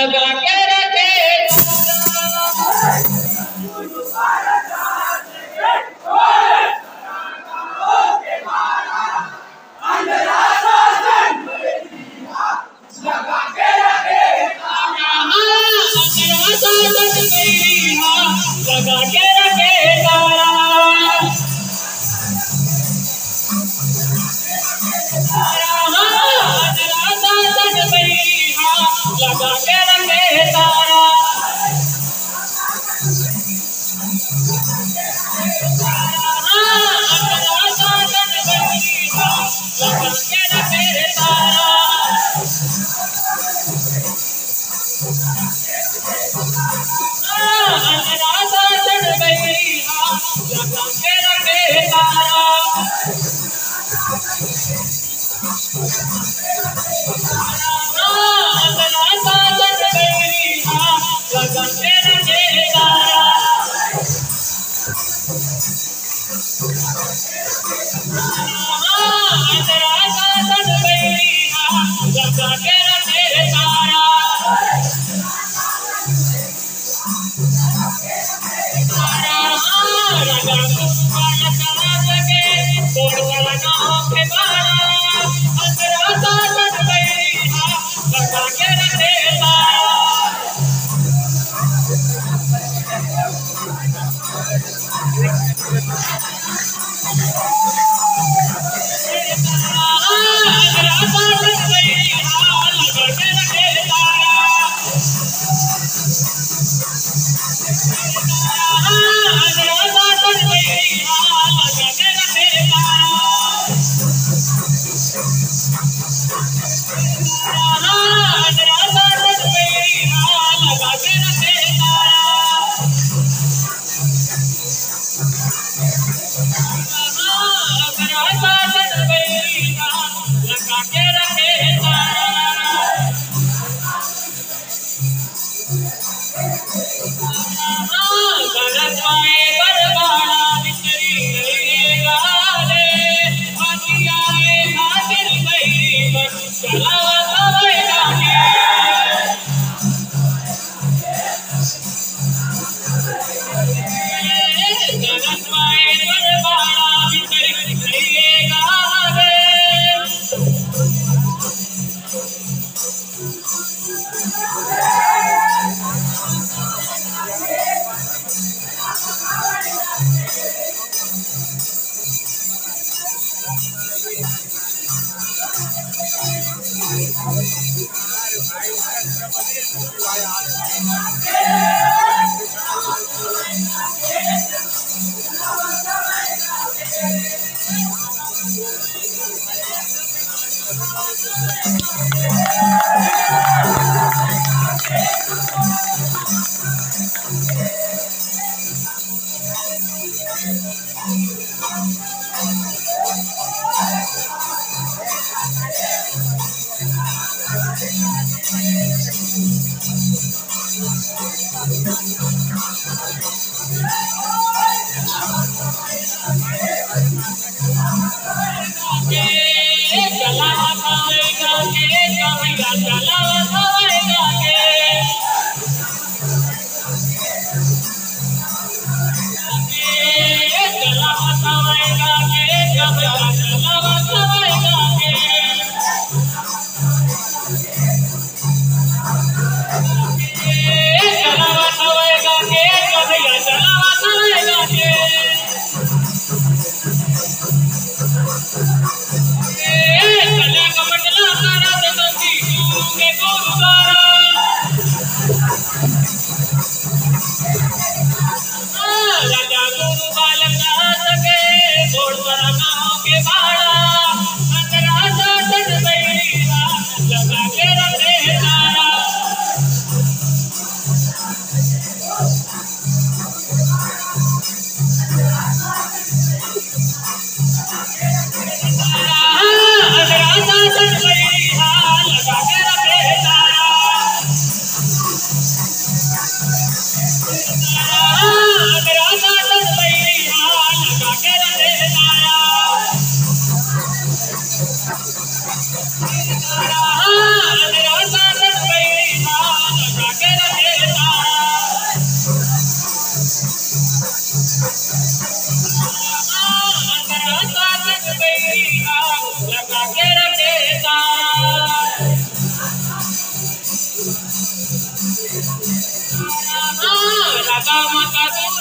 लगा के रखे लगा के रखे तारा लगा के रखे तारा लगा के रखे तारा लगा के रखे तारा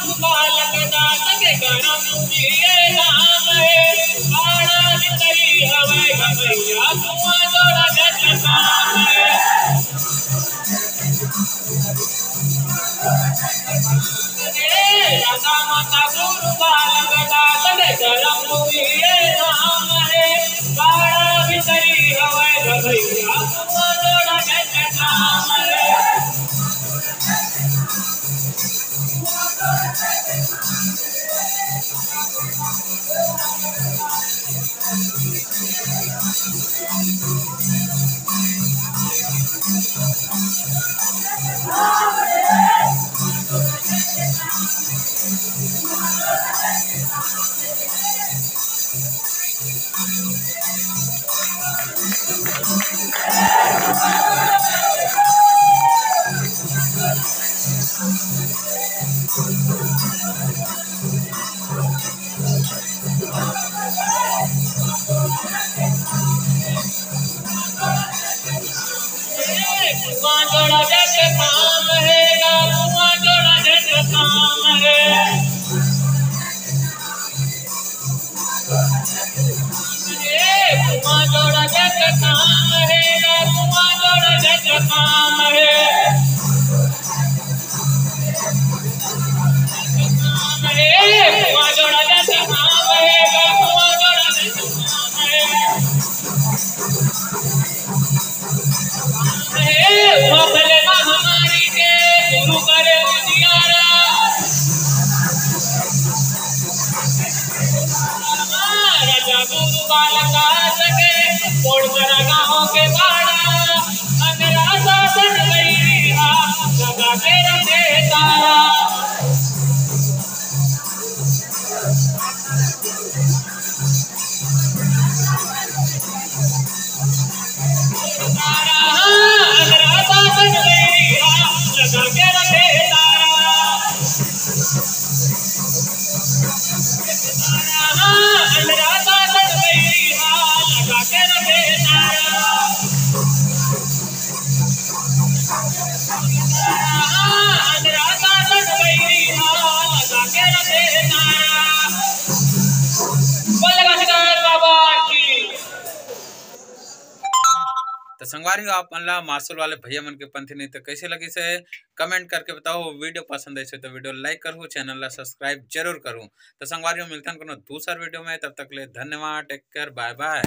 गुरु बालक दास के करम दिए नाम है बाड़ा भीतरी हवे भैया कुआ जोड़ा जग काम है राधा माता गुरु बालक दास के करम दिए नाम है बाड़ा भीतरी हवे भैया कुआ जोड़ा जग काम है कुआं जोड़ा जग काम है कुआं जोड़ा जग काम है कुआं जोड़ा जग काम है कुआं जोड़ा जग काम है कुआं जोड़ा जग काम है कुआं जोड़ा जग काम है भले महामारी के गुरु करे उजियारा राजा गुरु बालक सके तोड़ करा गाँव के बाड़ा अंधेरा साधन गई लगा के रखे तारा अंधेरा साधन गई लगा के रखे तारा अंधेरा साधन गई लगा के रखे तारा अंधेरा साधन गई लगा के रखे तारा बोलेगा शिकार बाबा की। तो संगवारी आप अल्लाह मार्शल वाले भैया मन के पंथी नहीं तो कैसे लगी से कमेंट करके बताओ। वीडियो पसंद है तो वीडियो लाइक करूँ, चैनल ला सब्सक्राइब जरूर करूँ। तो संगवारी मिलता है दूसरा वीडियो में, तब तक ले धन्यवाद, टेक केयर, बाय बाय।